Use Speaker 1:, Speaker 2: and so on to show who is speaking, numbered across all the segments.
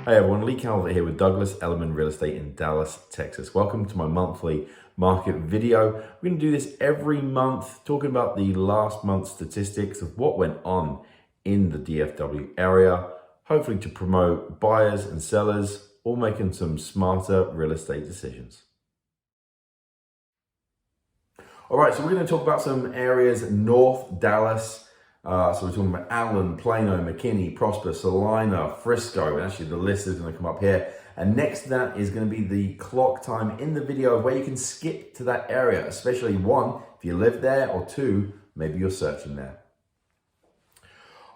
Speaker 1: Hey everyone, Leigh Calvert here with Douglas Elliman Real Estate in Dallas, Texas. Welcome to my monthly market video. We're going to do this every month, talking about the last month's statistics of what went on in the DFW area, hopefully to promote buyers and sellers, all making some smarter real estate decisions. All right, so we're going to talk about some areas north Dallas. So we're talking about Elliman, Plano, McKinney, Prosper, Celina, Frisco, and actually the list is going to come up here. And next to that is going to be the clock time in the video where you can skip to that area, especially one, if you live there, or two, maybe you're searching there.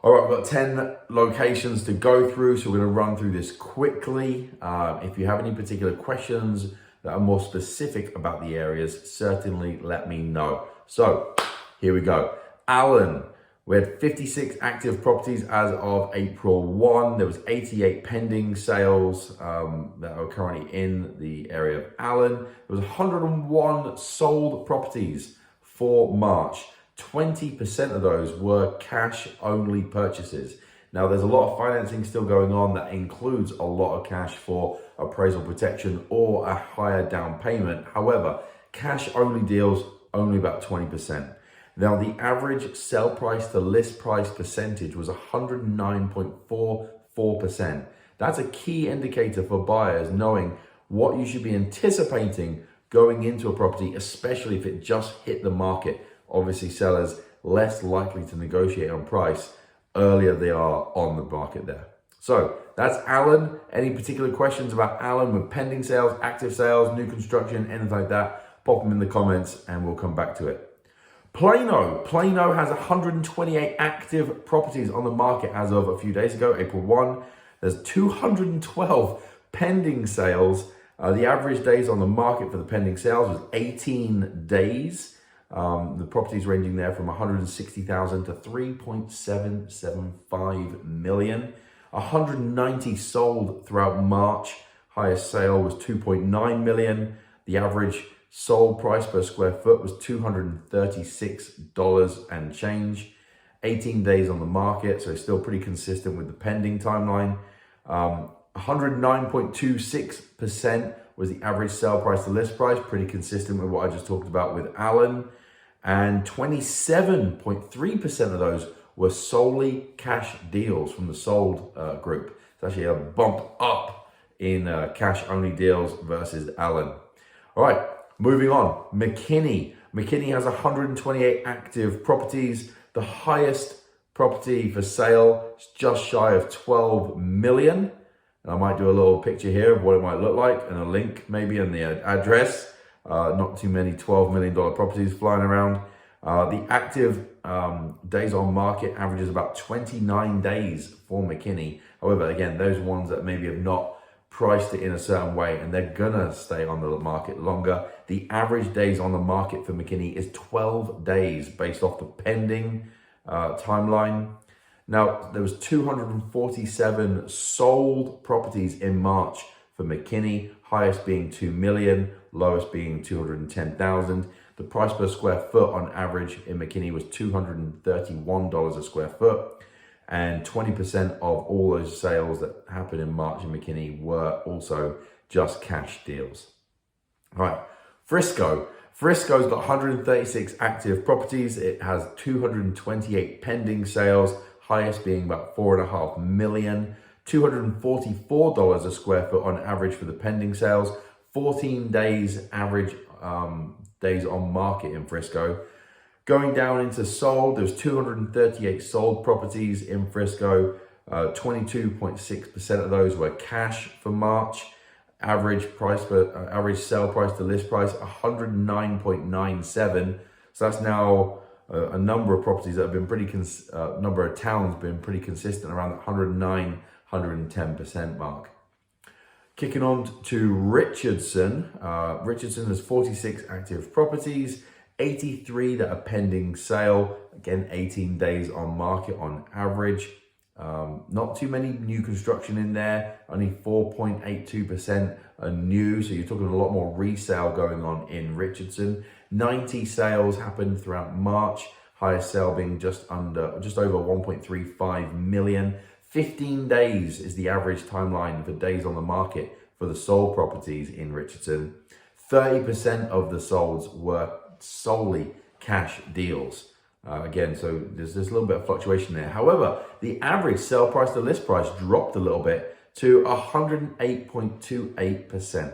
Speaker 1: All right, we've got 10 locations to go through, so we're going to run through this quickly. If you have any particular questions that are more specific about the areas, certainly let me know. So here we go. Elliman. We had 56 active properties as of April 1. There was 88 pending sales that are currently in the area of Elliman. There was 101 sold properties for March. 20% of those were cash-only purchases. Now, there's a lot of financing still going on that includes a lot of cash for appraisal protection or a higher down payment. However, cash-only deals, only about 20%. Now, the average sell price to list price percentage was 109.44%. That's a key indicator for buyers, knowing what you should be anticipating going into a property, especially if it just hit the market. Obviously, sellers less likely to negotiate on price earlier they are on the market there. So that's Elliman. Any particular questions about Elliman with pending sales, active sales, new construction, anything like that, pop them in the comments and we'll come back to it. Plano has 128 active properties on the market as of a few days ago, April 1. There's 212 pending sales. The average days on the market for the pending sales was 18 days. The properties ranging there from 160,000 to 3.775 million. 190 sold throughout March. Highest sale was 2.9 million. The average sold price per square foot was $236 and change. 18 days on the market, so still pretty consistent with the pending timeline. 109.26% was the average sale price to list price, pretty consistent with what I just talked about with Elliman. And 27.3% of those were solely cash deals from the sold group. It's actually a bump up in cash-only deals versus Elliman. All right. Moving on, McKinney. McKinney has 128 active properties. The highest property for sale is just shy of 12 million. And I might do a little picture here of what it might look like and a link maybe in the address. Not too many $12 million properties flying around. The active days on market averages about 29 days for McKinney. However, again, those ones that maybe have not priced it in a certain way and they're gonna stay on the market longer. The average days on the market for McKinney is 12 days based off the pending timeline. Now, there was 247 sold properties in March for McKinney, highest being 2 million, lowest being 210,000. The price per square foot on average in McKinney was $231 a square foot. And 20% of all those sales that happened in March in McKinney were also just cash deals. All right, Frisco. Frisco's got 136 active properties. It has 228 pending sales, highest being about 4.5 million. $244 a square foot on average for the pending sales. 14 days average days on market in Frisco. Going down into sold, there's 238 sold properties in Frisco. 22.6% of those were cash for March. Average sale price to list price, 109.97. So that's now a number of properties that have been pretty, number of towns been pretty consistent around the 109, 110% mark. Kicking on to Richardson. Richardson has 46 active properties. 83 that are pending sale, again 18 days on market on average. Not too many new construction in there, only 4.82% are new, so you're talking a lot more resale going on in Richardson. 90 sales happened throughout March, highest sale being just over 1.35 million. 15 days is the average timeline for days on the market for the sold properties in Richardson. 30% of the solds were solely cash deals. Again, so there's a little bit of fluctuation there. However, the average sale price to list price dropped a little bit to 108.28%.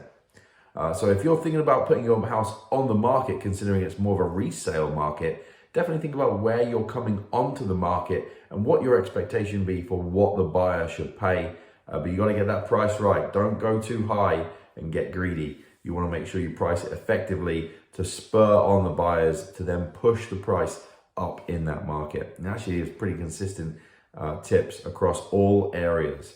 Speaker 1: So if you're thinking about putting your house on the market, considering it's more of a resale market, definitely think about where you're coming onto the market and what your expectation be for what the buyer should pay. But you got to get that price right. Don't go too high and get greedy. You want to make sure you price it effectively to spur on the buyers to then push the price up in that market. And actually, it's pretty consistent tips across all areas.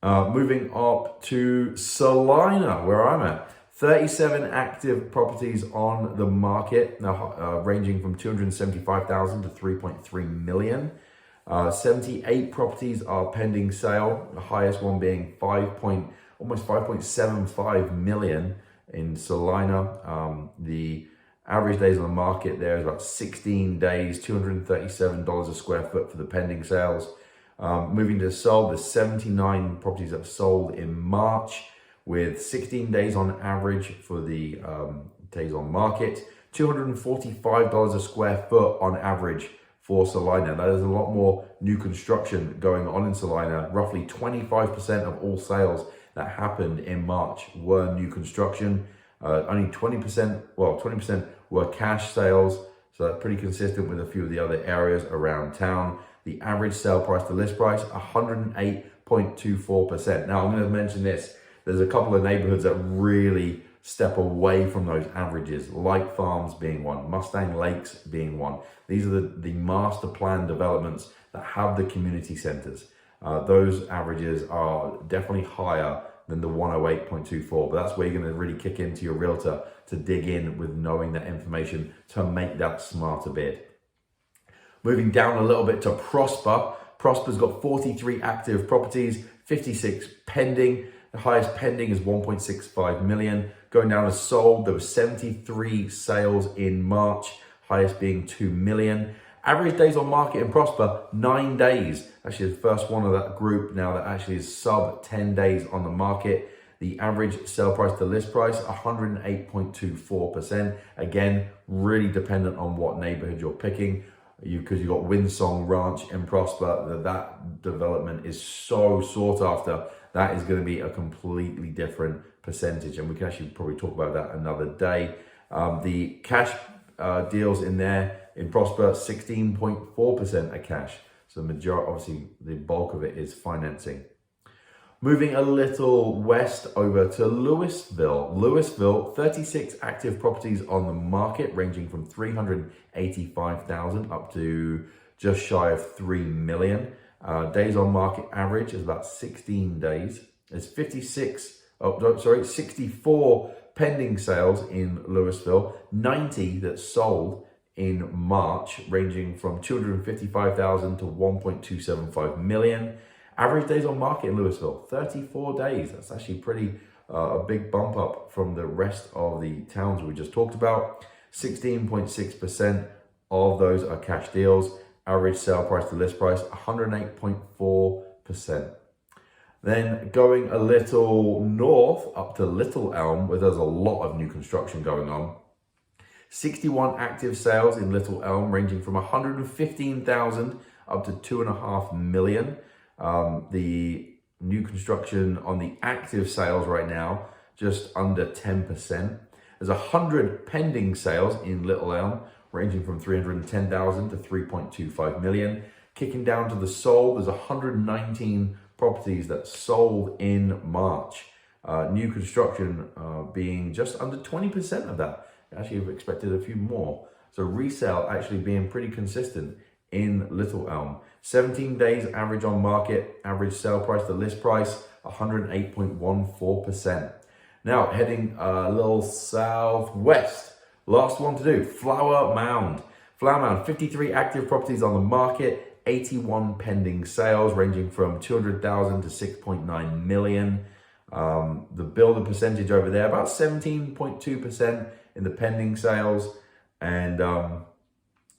Speaker 1: Moving up to Celina, where I'm at. 37 active properties on the market, now ranging from 275,000 to 3.3 million. 78 properties are pending sale, the highest one being almost 5.75 million in Celina. The average days on the market there is about 16 days, $237 a square foot for the pending sales. Moving to sold, there's 79 properties that have sold in March, with 16 days on average for the days on market, $245 a square foot on average for Celina. Now, there's a lot more new construction going on in Celina. Roughly 25% of all sales that happened in March were new construction. Only 20% were cash sales. So that's pretty consistent with a few of the other areas around town. The average sale price to list price, 108.24%. Now, I'm going to mention this. There's a couple of neighborhoods that really step away from those averages, Light Farms being one, Mustang Lakes being one. These are the master plan developments that have the community centers. Those averages are definitely higher than the 108.24, but that's where you're going to really kick into your realtor to dig in with knowing that information to make that smarter bid. Moving down a little bit to Prosper. Prosper's got 43 active properties, 56 pending. The highest pending is 1.65 million. Going down to sold, there were 73 sales in March, highest being 2 million. Average days on market in Prosper, 9 days. Actually, the first one of that group now that actually is sub 10 days on the market. The average sale price to list price, 108.24%. Again, really dependent on what neighborhood you're picking. Because you've got Windsong Ranch in Prosper, that development is so sought after. That is going to be a completely different percentage, and we can actually probably talk about that another day. The cash deals in there in Prosper, 16.4% are cash. So obviously the bulk of it is financing. Moving a little west over to Lewisville. Lewisville, 36 active properties on the market, ranging from 385,000 up to just shy of 3 million. Days on market average is about 16 days. There's 64 pending sales in Lewisville, 90 that sold in March, ranging from 255,000 to 1.275 million. Average days on market in Lewisville, 34 days. That's actually pretty a big bump up from the rest of the towns we just talked about. 16.6% of those are cash deals. Average sale price to list price, 108.4%. Then going a little north up to Little Elm, where there's a lot of new construction going on. 61 active sales in Little Elm, ranging from 115,000 up to 2.5 million. The new construction on the active sales right now, just under 10%. There's 100 pending sales in Little Elm, ranging from 310,000 to 3.25 million. Kicking down to the sold, there's 119 properties that sold in March. New construction being just under 20% of that. Actually, we've expected a few more. So resale actually being pretty consistent in Little Elm. 17 days average on market, average sale price to list price, 108.14%. Now heading a little southwest. Last one to do, Flower Mound. Flower Mound, 53 active properties on the market, 81 pending sales, ranging from 200,000 to 6.9 million. The builder percentage over there, about 17.2% in the pending sales, and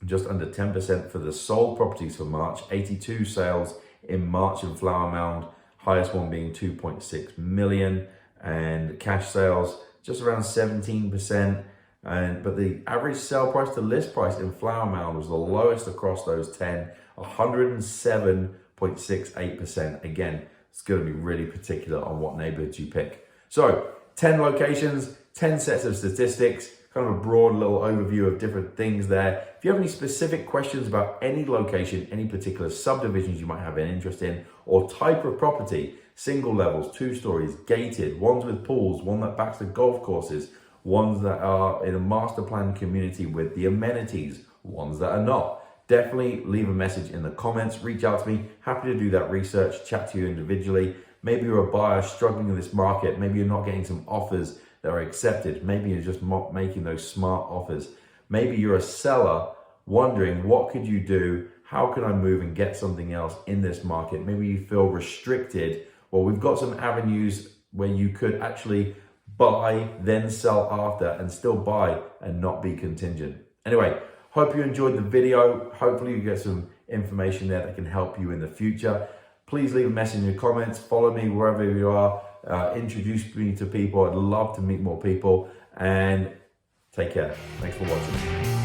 Speaker 1: just under 10% for the sold properties for March. 82 sales in March in Flower Mound, highest one being 2.6 million, and cash sales just around 17%. But the average sale price to list price in Flower Mound was the lowest across those 10, 107.68%. Again, it's going to be really particular on what neighborhoods you pick. So 10 locations, 10 sets of statistics, kind of a broad little overview of different things there. If you have any specific questions about any location, any particular subdivisions you might have an interest in, or type of property, single levels, 2 stories, gated, ones with pools, one that backs the golf courses, ones that are in a master plan community with the amenities, ones that are not, definitely leave a message in the comments, reach out to me. Happy to do that research, chat to you individually. Maybe you're a buyer struggling in this market. Maybe you're not getting some offers that are accepted. Maybe you're just not making those smart offers. Maybe you're a seller wondering, what could you do? How can I move and get something else in this market? Maybe you feel restricted. Well, we've got some avenues where you could actually buy, then sell after, and still buy and not be contingent. Anyway, hope you enjoyed the video. Hopefully you get some information there that can help you in the future. Please leave a message in your comments. Follow me wherever you are. Introduce me to people. I'd love to meet more people. And take care. Thanks for watching.